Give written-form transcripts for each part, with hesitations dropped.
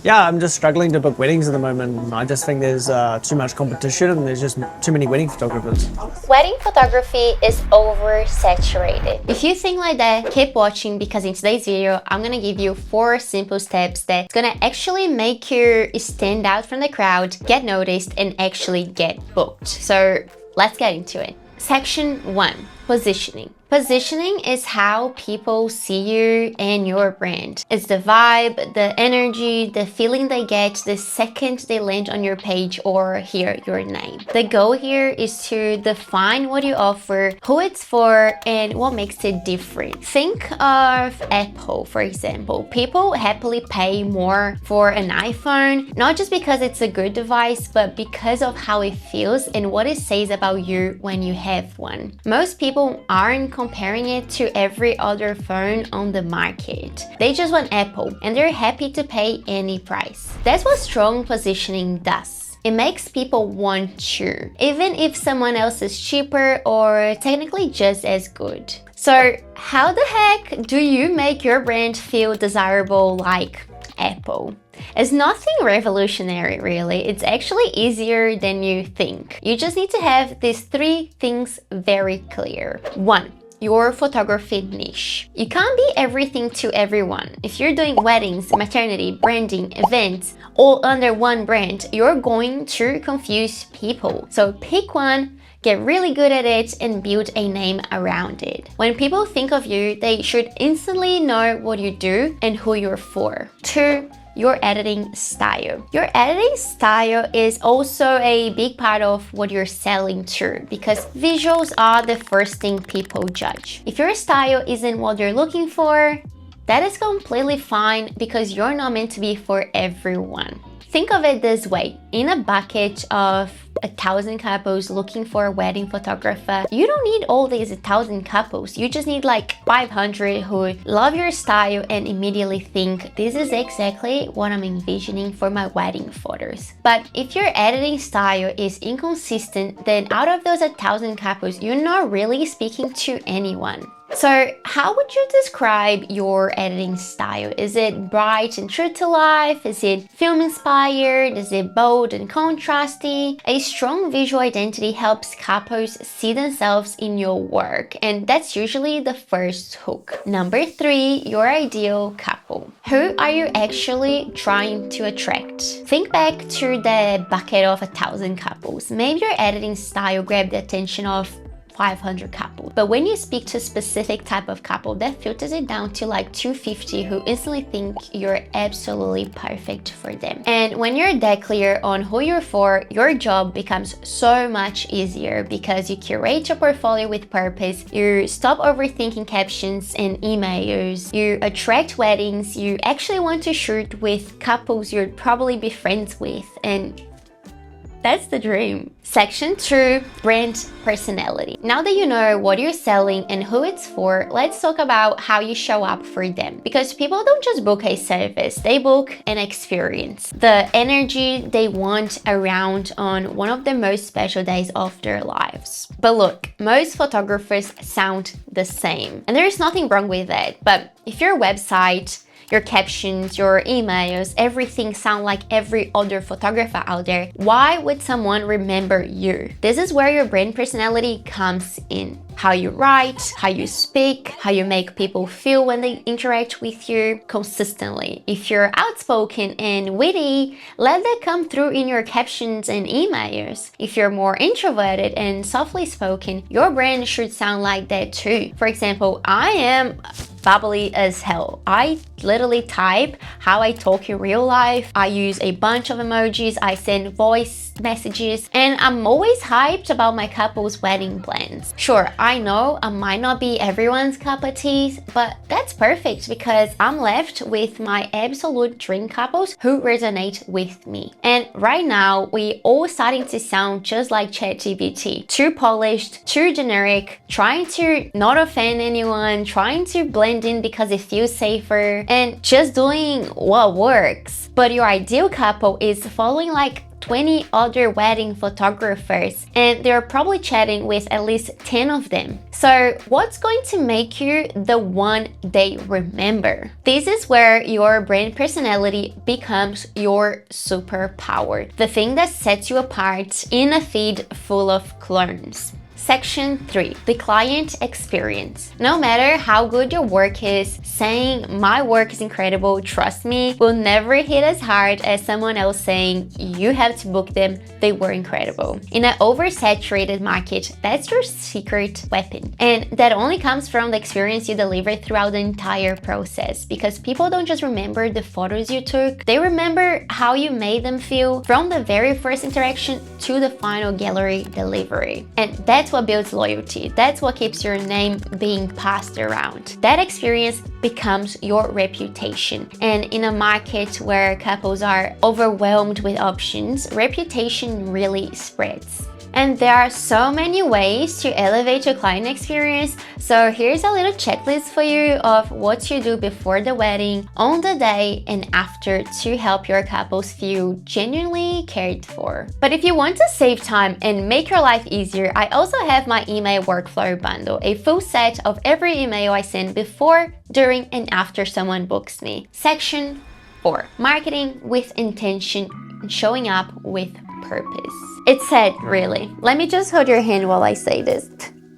Yeah, I'm just struggling to book weddings at the moment. I just think there's too much competition and there's just too many wedding photographers. Wedding photography is oversaturated. If you think like that, keep watching because in today's video, I'm gonna give you 4 simple steps that's gonna actually make you stand out from the crowd, get noticed, and actually get booked. So let's get into it. Section 1, positioning. Positioning is how people see you and your brand. It's the vibe, the energy, the feeling they get the second they land on your page or hear your name. The goal here is to define what you offer, who it's for, and what makes it different. Think of Apple, for example. People happily pay more for an iPhone, not just because it's a good device, but because of how it feels and what it says about you when you have one. Most people aren't comparing it to every other phone on the market. They just want Apple and they're happy to pay any price. That's what strong positioning does. It makes people want you, even if someone else is cheaper or technically just as good. So how the heck do you make your brand feel desirable like Apple? It's nothing revolutionary really, it's actually easier than you think. You just need to have these 3 things very clear. 1. Your photography niche. You can't be everything to everyone. If you're doing weddings, maternity, branding, events, all under one brand, you're going to confuse people. So pick one, get really good at it, and build a name around it. When people think of you, they should instantly know what you do and who you're for. 2. Your editing style. Your editing style is also a big part of what you're selling to because visuals are the first thing people judge. If your style isn't what you're looking for, that is completely fine because you're not meant to be for everyone. Think of it this way, in a bucket of 1,000 couples looking for a wedding photographer, you don't need all these 1,000 couples. You just need like 500 who love your style and immediately think, this is exactly what I'm envisioning for my wedding photos. But if your editing style is inconsistent, then out of those 1,000 couples, you're not really speaking to anyone. So how would you describe your editing style? Is it bright and true to life? Is it film inspired? Is it bold and contrasty? A strong visual identity helps couples see themselves in your work, and that's usually the first hook. Number 3, your ideal couple. Who are you actually trying to attract? Think back to the bucket of 1,000 couples. Maybe your editing style grabbed the attention of 500 couples. But when you speak to a specific type of couple, that filters it down to like 250 who instantly think you're absolutely perfect for them. And when you're that clear on who you're for, your job becomes so much easier because you curate your portfolio with purpose, you stop overthinking captions and emails, you attract weddings, you actually want to shoot with couples you'd probably be friends with, and that's the dream. Section 2, brand personality. Now that you know what you're selling and who it's for, let's talk about how you show up for them. Because people don't just book a service, they book an experience. The energy they want around on one of the most special days of their lives. But look, most photographers sound the same. And there is nothing wrong with that. But if your website, your captions, your emails, everything sound like every other photographer out there, why would someone remember you? This is where your brand personality comes in. How you write, how you speak, how you make people feel when they interact with you consistently. If you're outspoken and witty, let that come through in your captions and emails. If you're more introverted and softly spoken, your brand should sound like that too. For example, I am bubbly as hell. I literally type how I talk in real life. I use a bunch of emojis, I send voice messages, and I'm always hyped about my couple's wedding plans. Sure, I know I might not be everyone's cup of tea, but that's perfect because I'm left with my absolute dream couples who resonate with me. And right now, we all starting to sound just like ChatGPT. Too polished, too generic, trying to not offend anyone, trying to blend in because it feels safer, and just doing what works. But your ideal couple is following like 20 other wedding photographers, and they're probably chatting with at least 10 of them. So what's going to make you the one they remember? This is where your brand personality becomes your superpower, the thing that sets you apart in a feed full of clones. Section 3. The client experience. No matter how good your work is, saying my work is incredible, trust me, will never hit as hard as someone else saying you have to book them, they were incredible. In an oversaturated market, that's your secret weapon. And that only comes from the experience you deliver throughout the entire process, because people don't just remember the photos you took, they remember how you made them feel from the very first interaction to the final gallery delivery. And that's what builds loyalty. That's what keeps your name being passed around. That experience becomes your reputation. And in a market where couples are overwhelmed with options, reputation really spreads. And there are so many ways to elevate your client experience. So here's a little checklist for you of what you do before the wedding, on the day, and after to help your couples feel genuinely cared for. But if you want to save time and make your life easier, I also have my email workflow bundle, a full set of every email I send before, during, and after someone books me. Section 4. Marketing with intention, showing up with purpose. It's sad, really. Let me just hold your hand while I say this.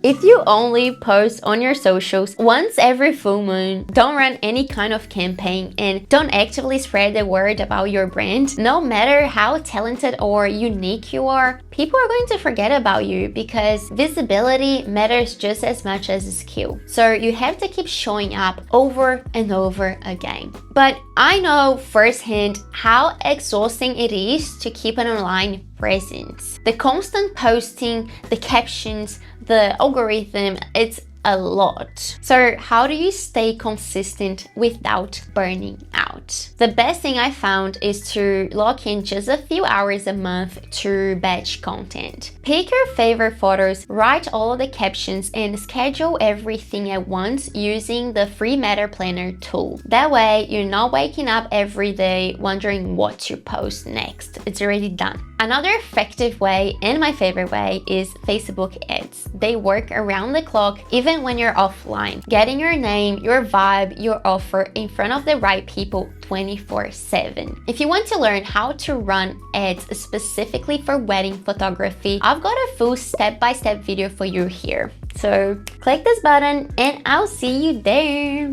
If you only post on your socials once every full moon, don't run any kind of campaign, and don't actively spread the word about your brand, no matter how talented or unique you are, people are going to forget about you, because visibility matters just as much as skill. So you have to keep showing up over and over again. But I know firsthand how exhausting it is to keep an online presence. The constant posting, the captions, the algorithm, it's a lot. So how do you stay consistent without burning out? The best thing I found is to lock in just a few hours a month to batch content. Pick your favorite photos, write all of the captions, and schedule everything at once using the free Matter Planner tool. That way, you're not waking up every day wondering what to post next. It's already done. Another effective way, and my favorite way, is Facebook ads. They work around the clock, even when you're offline, getting your name, your vibe, your offer in front of the right people 24/7. If you want to learn how to run ads specifically for wedding photography, I've got a full step-by-step video for you here. So click this button and I'll see you there.